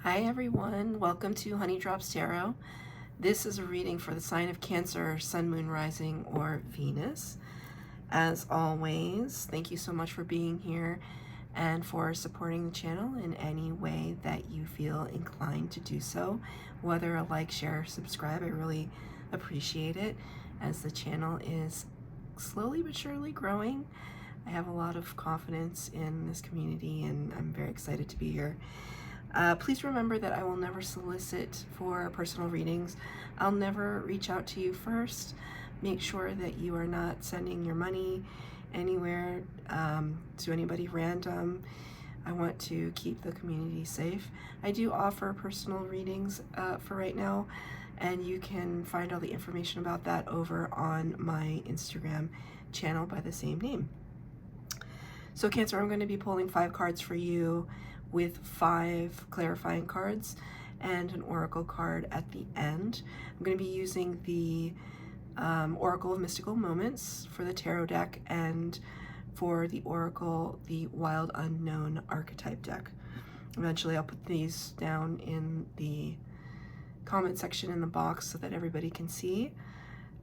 Hi everyone, welcome to Honey Drops Tarot. This is a reading for the sign of Cancer, Sun, Moon, Rising, or Venus. As always, thank you so much for being here and for supporting the channel in any way that you feel inclined to do so. Whether a like, share, or subscribe, I really appreciate it as the channel is slowly but surely growing. I have a lot of confidence in this community and I'm very excited to be here. Please remember that I will never solicit for personal readings. I'll never reach out to you first. Make sure that you are not sending your money anywhere to anybody random. I want to keep the community safe. I do offer personal readings for right now, and you can find all the information about that over on my Instagram channel by the same name. So Cancer, I'm going to be pulling 5 cards for you with 5 clarifying cards and an oracle card at the end. I'm going to be using the Oracle of Mystical Moments for the tarot deck, and for the Oracle, the Wild Unknown archetype deck. Eventually I'll put these down in the comment section in the box so that everybody can see,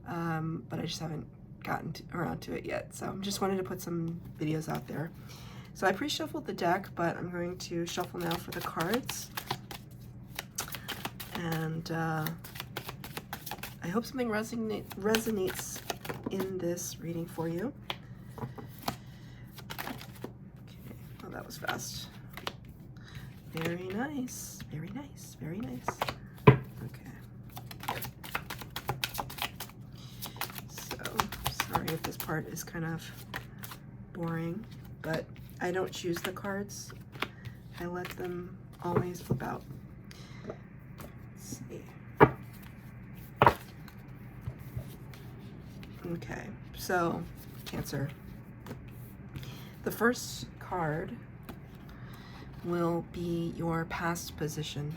but I just haven't gotten around to it yet, so I just wanted to put some videos out there. So I pre-shuffled the deck, but I'm going to shuffle now for the cards. And I hope something resonates in this reading for you. Okay, oh, that was fast. Very nice, very nice, very nice. Okay. So, sorry if this part is kind of boring, but I don't choose the cards. I let them always flip out. Let's see. Okay, so Cancer. The first card will be your past position,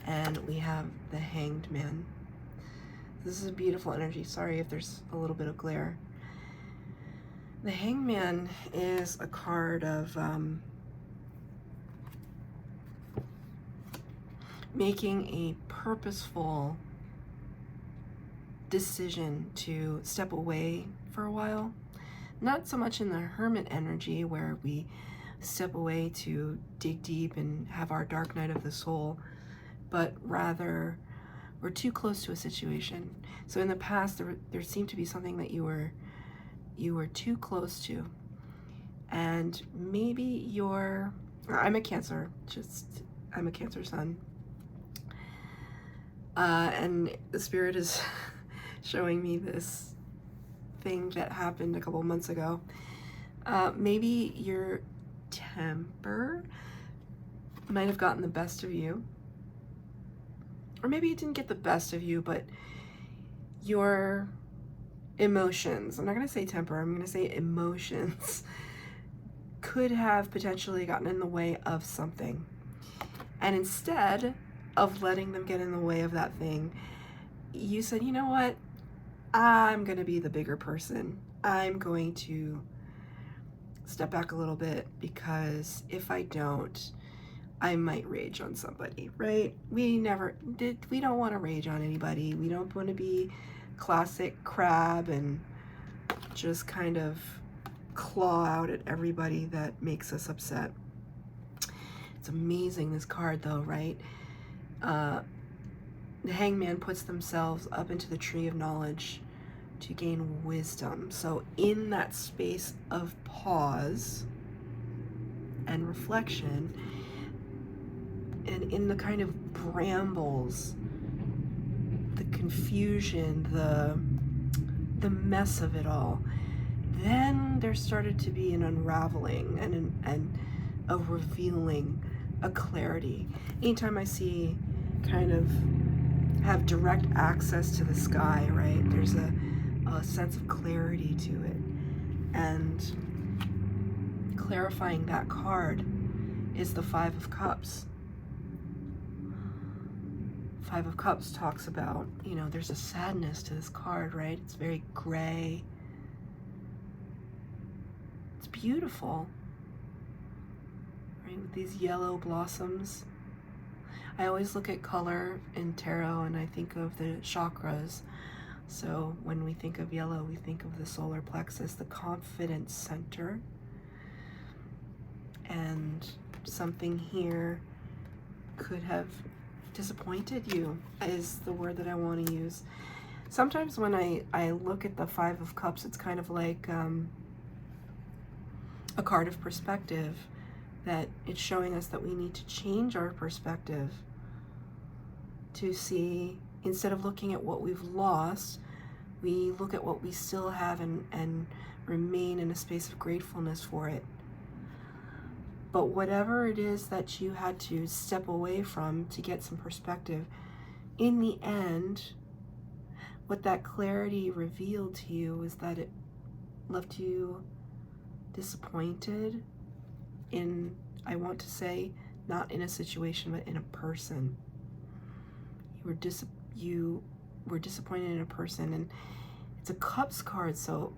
and we have the Hanged Man. This is a beautiful energy. Sorry if there's a little bit of glare. The Hanged Man is a card of making a purposeful decision to step away for a while. Not so much in the Hermit energy where we step away to dig deep and have our dark night of the soul, but rather we're too close to a situation. So in the past there seemed to be something that you were too close to, and maybe I'm a Cancer, I'm a Cancer sun, and the Spirit is showing me this thing that happened a couple months ago. Maybe your temper might have gotten the best of you, or maybe it didn't get the best of you, but your emotions, I'm not going to say temper, I'm going to say emotions, could have potentially gotten in the way of something. And instead of letting them get in the way of that thing, you said, you know what, I'm going to be the bigger person. I'm going to step back a little bit, because if I don't, I might rage on somebody, right? We don't want to rage on anybody. We don't want to be classic crab and just kind of claw out at everybody that makes us upset. It's amazing, this card though, right? The Hangman puts themselves up into the tree of knowledge to gain wisdom. So in that space of pause and reflection, and in the kind of brambles, the confusion, the mess of it all, then there started to be an unraveling and a revealing, a clarity. Anytime I see kind of have direct access to the sky, right, there's a sense of clarity to it. And clarifying that card is the Five of Cups. Five of Cups talks about, you know, there's a sadness to this card, right? It's very gray. It's beautiful, right, with these yellow blossoms. I always look at color in tarot and I think of the chakras. So when we think of yellow, we think of the solar plexus, the confidence center. And something here could have disappointed you is the word that I want to use. Sometimes when I look at the Five of Cups, it's kind of like a card of perspective, that it's showing us that we need to change our perspective to see, instead of looking at what we've lost, we look at what we still have and remain in a space of gratefulness for it. But whatever it is that you had to step away from to get some perspective, in the end, what that clarity revealed to you is that it left you disappointed in, I want to say, not in a situation, but in a person. You were disappointed in a person, and it's a Cups card, so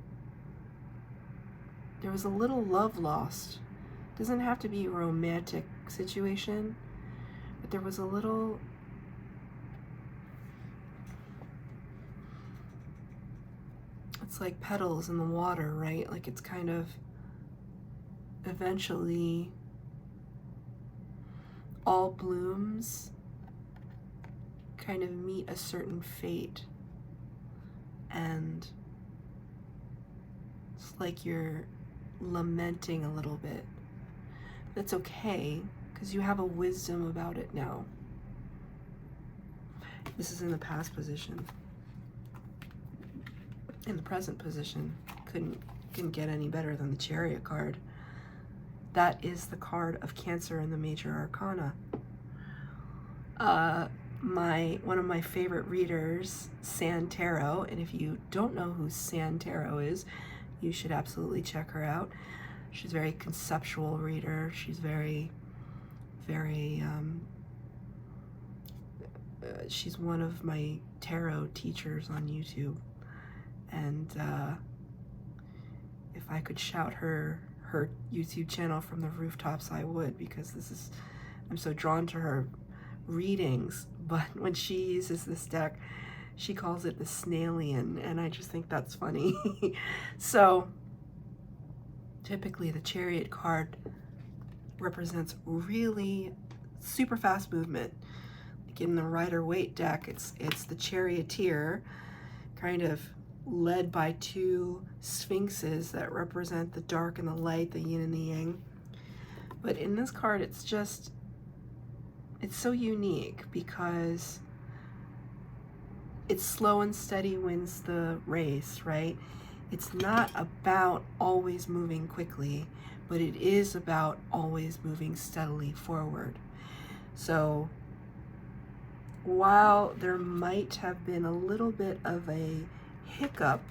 there was a little love lost. Doesn't have to be a romantic situation, but there was a little, it's like petals in the water, right? Like it's kind of eventually all blooms kind of meet a certain fate, and it's like you're lamenting a little bit. That's okay, because you have a wisdom about it now. This is in the past position. In the present position, couldn't get any better than the Chariot card. That is the card of Cancer in the Major Arcana. One of my favorite readers, San Tarot, and if you don't know who San Tarot is, you should absolutely check her out. She's a very conceptual reader. She's very, very, she's one of my tarot teachers on YouTube. And if I could shout her YouTube channel from the rooftops, I would, because I'm so drawn to her readings. But when she uses this deck, she calls it the Snailian, and I just think that's funny. So typically the Chariot card represents really super fast movement. Like in the Rider-Waite deck, it's the Charioteer, kind of led by two sphinxes that represent the dark and the light, the yin and the yang. But in this card, it's so unique because it's slow and steady wins the race, right? It's not about always moving quickly, but it is about always moving steadily forward. So while there might have been a little bit of a hiccup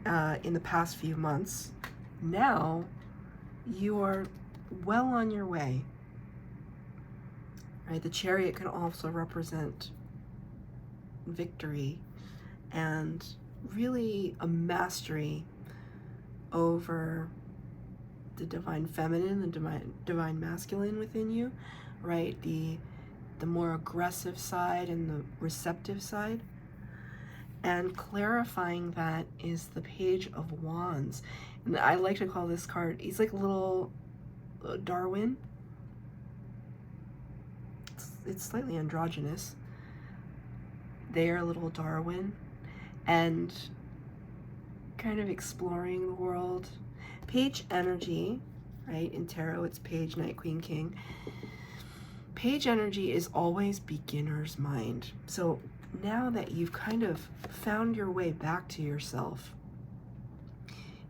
in the past few months, now you are well on your way. Right? The Chariot can also represent victory and really a mastery over the divine feminine, the divine masculine within you, right? The more aggressive side and the receptive side. And clarifying that is the Page of Wands. And I like to call this card, he's like a little Darwin. It's slightly androgynous. They are a little Darwin, and kind of exploring the world. Page energy, right? In tarot, it's Page, Knight, Queen, King. Page energy is always beginner's mind. So now that you've kind of found your way back to yourself,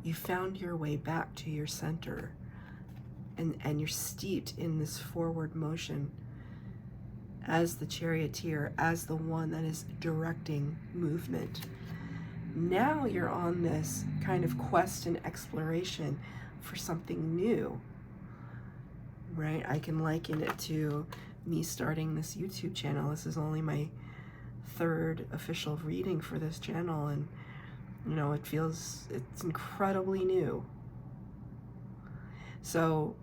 you found your way back to your center, and you're steeped in this forward motion as the charioteer, as the one that is directing movement. Now you're on this kind of quest and exploration for something new, right? I can liken it to me starting this YouTube channel. This is only my third official reading for this channel, and you know, it's incredibly new. So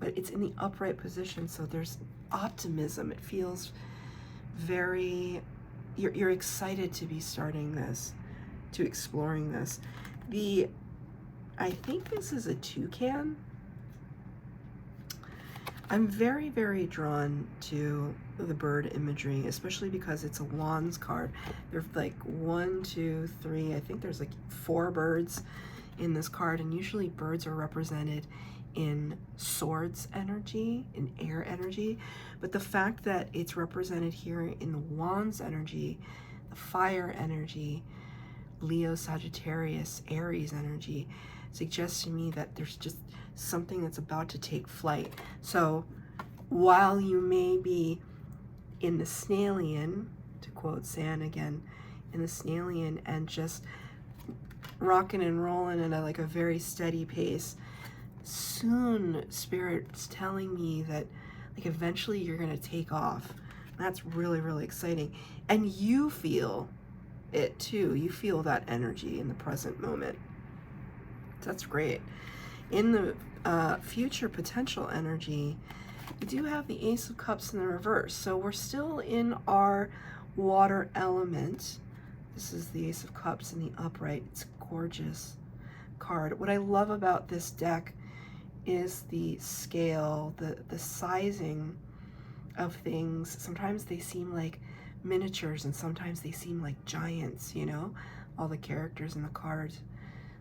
but it's in the upright position, so there's optimism. It feels very, you're excited to be starting this, to exploring this. I think this is a toucan. I'm very, very drawn to the bird imagery, especially because it's a wands card. There's like 1, 2, 3, I think there's like 4 birds in this card, and usually birds are represented in swords energy, in air energy, but the fact that it's represented here in the wands energy, the fire energy, Leo, Sagittarius, Aries energy, suggests to me that there's just something that's about to take flight. So while you may be in the Snailian, to quote San again, in the Snailian, and just rocking and rolling at like a very steady pace, soon Spirit's telling me that like eventually you're gonna take off. That's really, really exciting. And you feel it too. You feel that energy in the present moment. That's great. In the future potential energy, we do have the Ace of Cups in the reverse. So we're still in our water element. This is the Ace of Cups in the upright. It's a gorgeous card. What I love about this deck is the scale, the sizing of things. Sometimes they seem like miniatures and sometimes they seem like giants, you know, all the characters in the cards.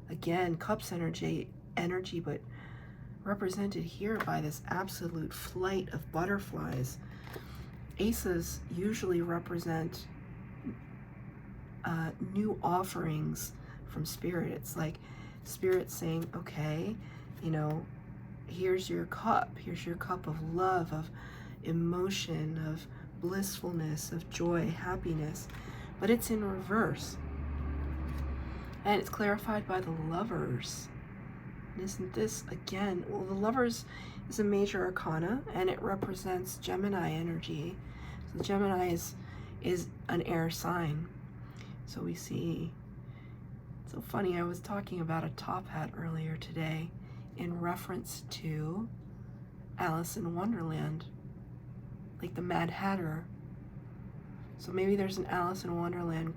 Again, Cups energy, but represented here by this absolute flight of butterflies. Aces usually represent new offerings from Spirit. It's like Spirit saying, okay, you know, here's your cup of love, of emotion, of blissfulness, of joy, happiness, but it's in reverse. And it's clarified by the Lovers. And isn't this, again, well, the Lovers is a major arcana, and it represents Gemini energy. So Gemini is an air sign. So we see, it's so funny, I was talking about a top hat earlier today in reference to Alice in Wonderland, like the Mad Hatter. So maybe there's an Alice in Wonderland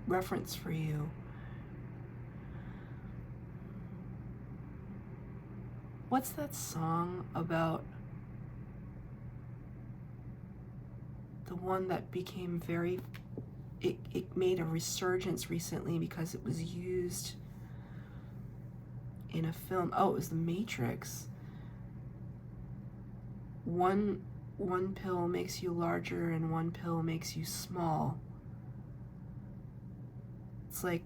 reference for you. What's that song about, the one that became very, it made a resurgence recently because it was used in a film. Oh, it was The Matrix. One pill makes you larger and one pill makes you small. It's like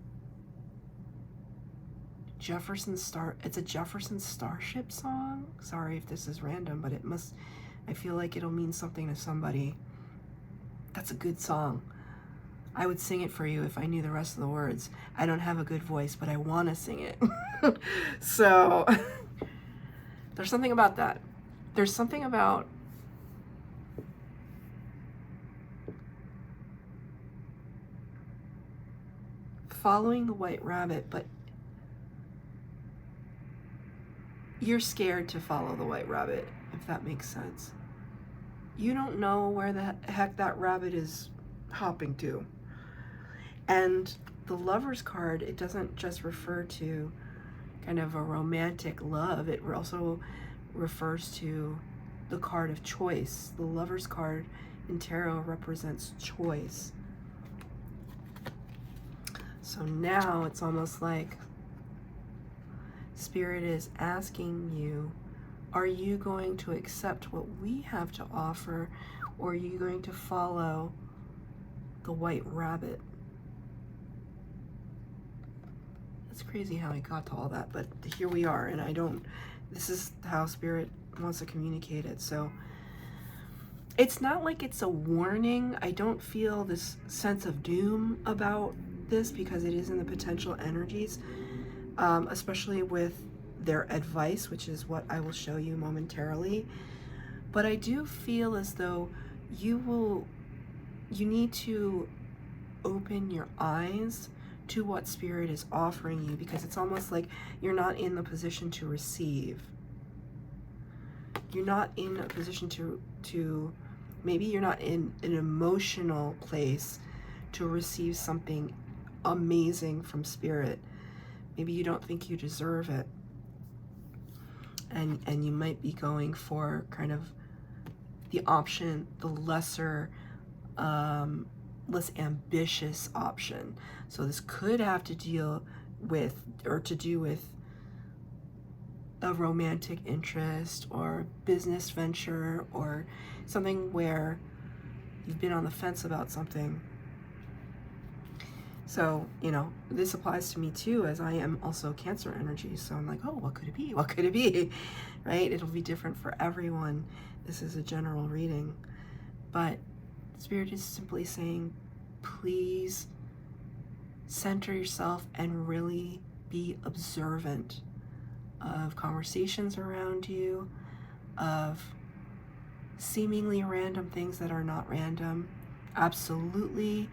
it's a Jefferson Starship song. Sorry if this is random, but I feel like it'll mean something to somebody. That's a good song. I would sing it for you if I knew the rest of the words. I don't have a good voice, but I want to sing it. So there's something about that. There's something about following the white rabbit, but you're scared to follow the white rabbit, if that makes sense. You don't know where the heck that rabbit is hopping to. And the Lover's card, it doesn't just refer to kind of a romantic love, it also refers to the card of choice. The Lover's card in tarot represents choice. So now it's almost like Spirit is asking you, are you going to accept what we have to offer, or are you going to follow the white rabbit? It's crazy how I got to all that, but here we are, and this is how Spirit wants to communicate it. So it's not like it's a warning. I don't feel this sense of doom about this because it is in the potential energies, especially with their advice, which is what I will show you momentarily. But I do feel as though you need to open your eyes to what Spirit is offering you, because it's almost like you're not in the position to receive. you're not in a position to maybe you're not in an emotional place to receive something amazing from Spirit. Maybe you don't think you deserve it. And you might be going for kind of the option, the lesser, less ambitious option. So this could have to deal with, or to do with, a romantic interest or business venture, or something where you've been on the fence about something. So, you know, this applies to me too, as I am also Cancer energy. So I'm like, oh, what could it be? What could it be? Right? It'll be different for everyone. This is a general reading. But Spirit is simply saying, please center yourself and really be observant of conversations around you, of seemingly random things that are not random. Absolutely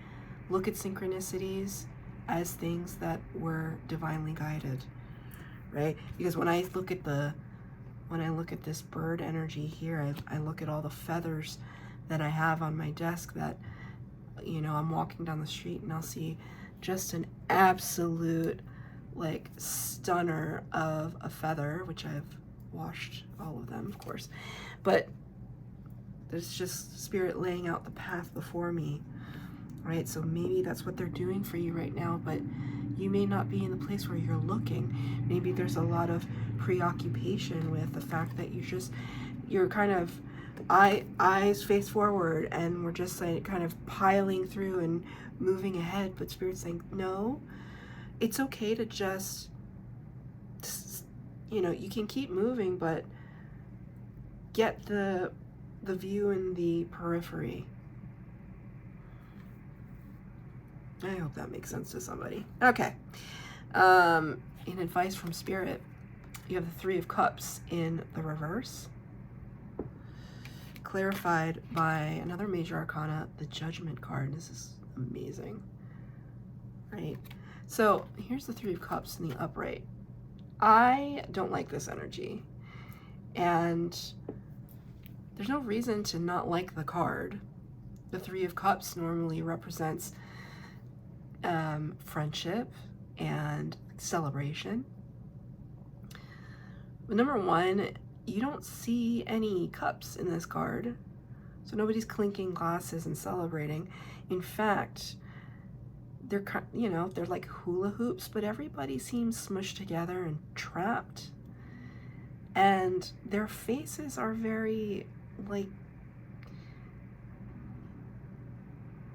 look at synchronicities as things that were divinely guided, right? Because when I look at this bird energy here, I look at all the feathers that I have on my desk that, you know, I'm walking down the street and I'll see just an absolute like stunner of a feather, which I've washed all of them, of course, but there's just Spirit laying out the path before me, right? So maybe that's what they're doing for you right now, but you may not be in the place where you're looking. Maybe there's a lot of preoccupation with the fact that you're kind of eyes face forward, and we're just like kind of piling through and moving ahead, but Spirit's saying, no, it's okay to just, you know, you can keep moving, but get the view in the periphery. I hope that makes sense to somebody. Okay. In advice from Spirit, you have the Three of Cups in the reverse, clarified by another major arcana, the Judgment card. This is amazing, right? So here's the Three of Cups in the upright. I don't like this energy, and there's no reason to not like the card. The Three of Cups normally represents friendship and celebration. But number one, you don't see any cups in this card, so nobody's clinking glasses and celebrating. In fact, they're, you know, they're like hula hoops, but everybody seems smushed together and trapped, and their faces are very like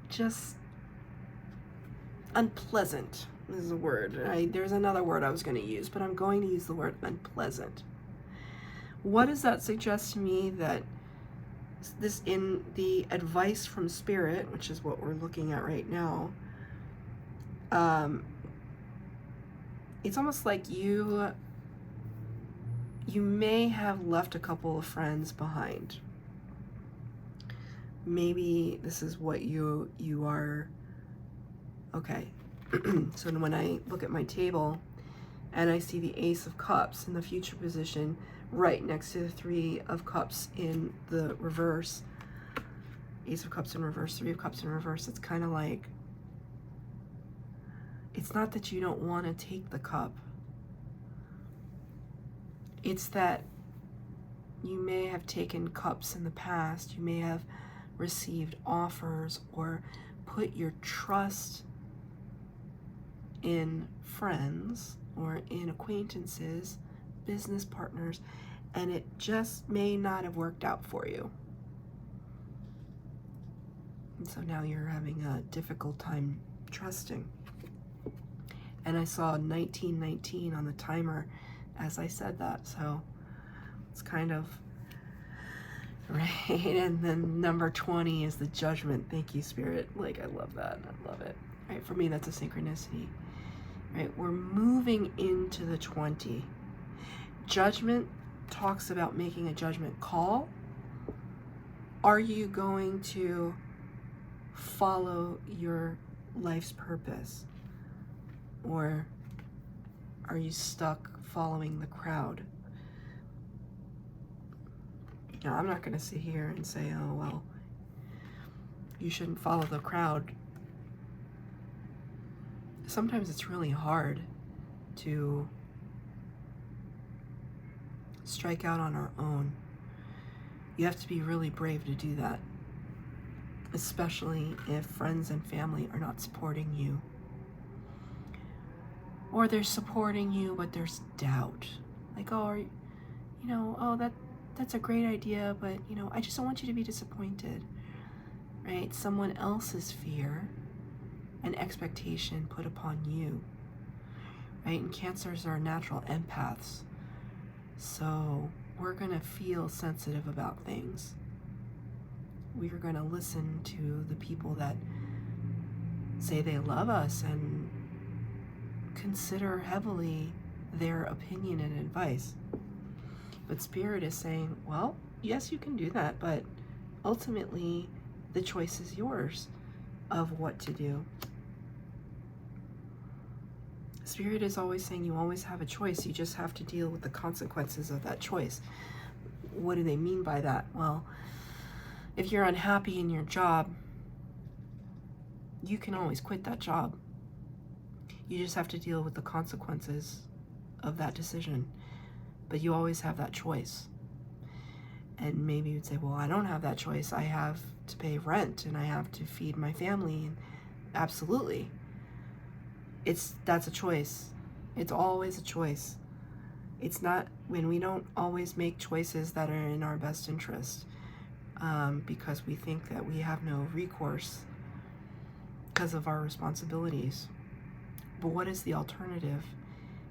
just unpleasant is a word. There's another word I was going to use, but I'm going to use the word unpleasant. What does that suggest to me? That this, in the advice from Spirit, which is what we're looking at right now, it's almost like you may have left a couple of friends behind. Maybe this is what you are. Okay. So when I look at my table and I see the Ace of Cups in the future position right next to the Three of Cups in the reverse, Ace of Cups in reverse, Three of Cups in reverse, it's kind of like, it's not that you don't want to take the cup. It's that you may have taken cups in the past. You may have received offers or put your trust in friends or in acquaintances, business partners, and it just may not have worked out for you. And so now you're having a difficult time trusting. And I saw 1919 on the timer as I said that, so it's kind of right. And then number 20 is the Judgment. Thank you, Spirit. Like, I love that. I love it. Right, for me, that's a synchronicity. Right, we're moving into the 20. Judgment talks about making a judgment call. Are you going to follow your life's purpose? Or are you stuck following the crowd? You know, I'm not going to sit here and say, oh, well, you shouldn't follow the crowd. Sometimes it's really hard to strike out on our own. You have to be really brave to do that, especially if friends and family are not supporting you. Or they're supporting you, but there's doubt. Like, oh, that's a great idea, but, I just don't want you to be disappointed, right? Someone else's fear and expectation put upon you, right? And Cancers are natural empaths. So we're going to feel sensitive about things. We are going to listen to the people that say they love us and consider heavily their opinion and advice. But Spirit is saying, well, yes, you can do that, but ultimately the choice is yours of what to do. Spirit is always saying you always have a choice. You just have to deal with the consequences of that choice. What do they mean by that? Well, if you're unhappy in your job, you can always quit that job. You just have to deal with the consequences of that decision. But you always have that choice. And maybe you'd say, well, I don't have that choice. I have to pay rent and I have to feed my family. Absolutely. That's a choice. It's always a choice. It's not when we don't always make choices that are in our best interest because we think that we have no recourse because of our responsibilities. But what is the alternative?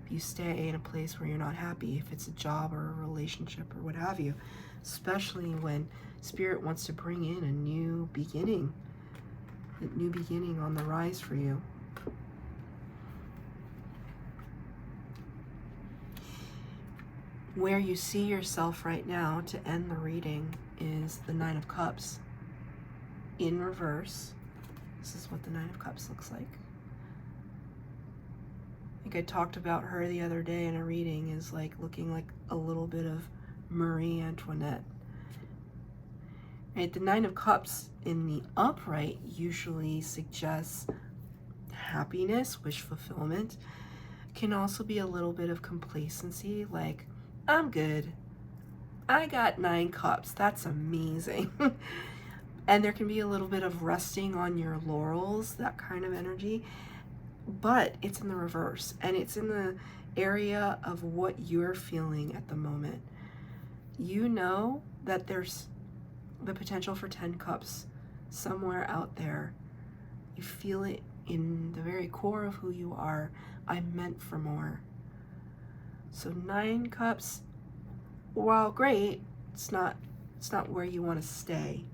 If you stay in a place where you're not happy, if it's a job or a relationship or what have you, especially when Spirit wants to bring in a new beginning on the rise for you. Where you see yourself right now to end the reading is the Nine of Cups in reverse. This is what the Nine of Cups looks like. I think I talked about her the other day in a reading is like looking like a little bit of Marie Antoinette. Right, the Nine of Cups in the upright usually suggests happiness, wish fulfillment. Can also be a little bit of complacency, like, I'm good. I got 9 cups. That's amazing. And there can be a little bit of resting on your laurels, that kind of energy. But it's in the reverse. And it's in the area of what you're feeling at the moment. You know that there's the potential for 10 cups somewhere out there. You feel it in the very core of who you are. I'm meant for more. So 9 cups, while great, it's not where you want to stay.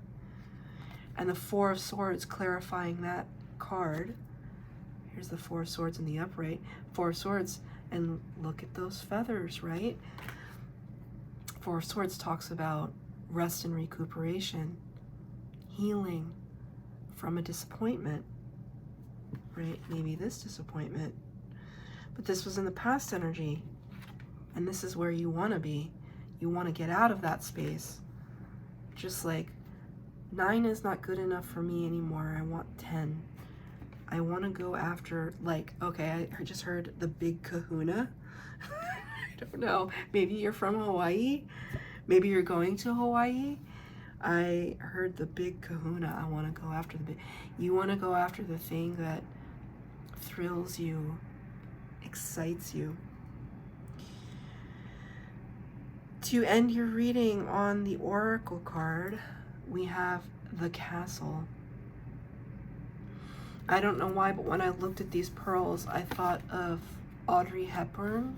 And the Four of Swords clarifying that card. Here's the Four of Swords in the upright. Four of Swords, and look at those feathers, right? Four of Swords talks about rest and recuperation, healing from a disappointment, right? Maybe this disappointment. But this was in the past energy. And this is where you want to be. You want to get out of that space. Just like 9 is not good enough for me anymore. I want 10. I want to go after, like, okay, I just heard the big kahuna. I don't know. Maybe you're from Hawaii. Maybe you're going to Hawaii. I heard the big kahuna. I want to go after the big. You want to go after the thing that thrills you, excites you. To end your reading on the Oracle card, we have the Castle. I don't know why, but when I looked at these pearls, I thought of Audrey Hepburn.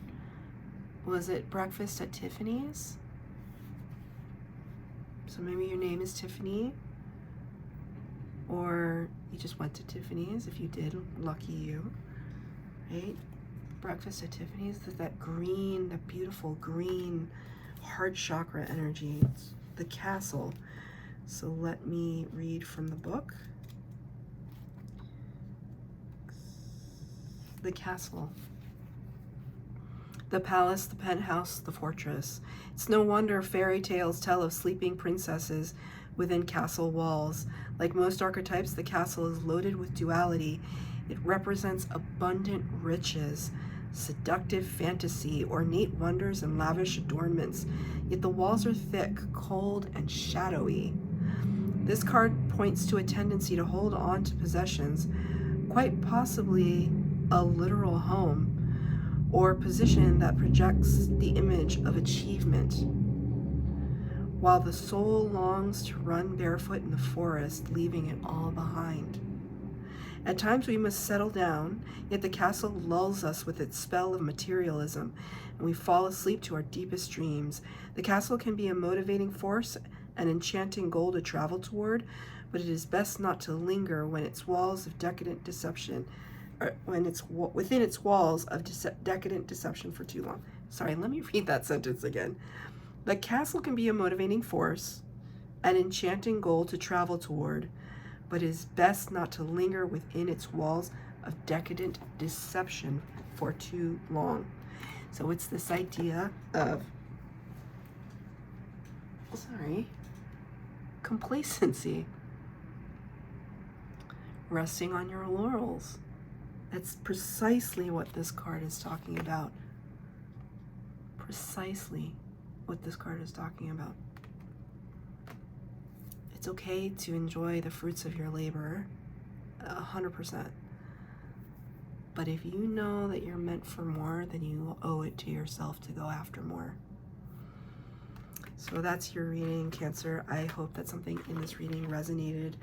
Was it Breakfast at Tiffany's? So maybe your name is Tiffany, or you just went to Tiffany's. If you did, lucky you, right? Breakfast at Tiffany's, there's that green, that beautiful green heart chakra energy. It's the Castle. So let me read from the book. The Castle. The palace, the penthouse, the fortress. It's no wonder fairy tales tell of sleeping princesses within castle walls. Like most archetypes, the castle is loaded with duality. It represents abundant riches, seductive fantasy, ornate wonders, and lavish adornments. Yet the walls are thick, cold, and shadowy. This card points to a tendency to hold on to possessions, quite possibly a literal home, or position that projects the image of achievement, while the soul longs to run barefoot in the forest, leaving it all behind. At times we must settle down, yet the castle lulls us with its spell of materialism, and we fall asleep to our deepest dreams. The castle can be a motivating force, an enchanting goal to travel toward, but it is best not to linger when its walls of decadent deception when it's within its walls of decadent deception for too long. Sorry, let me read that sentence again. The castle can be a motivating force, an enchanting goal to travel toward, but it is best not to linger within its walls of decadent deception for too long. So it's this idea of, complacency, resting on your laurels. That's precisely what this card is talking about. Precisely what this card is talking about. It's okay to enjoy the fruits of your labor, 100%. But if you know that you're meant for more, then you owe it to yourself to go after more. So that's your reading, Cancer. I hope that something in this reading resonated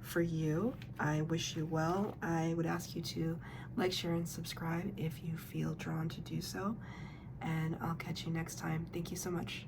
for you. I wish you well. I would ask you to like, share, and subscribe if you feel drawn to do so. And I'll catch you next time. Thank you so much.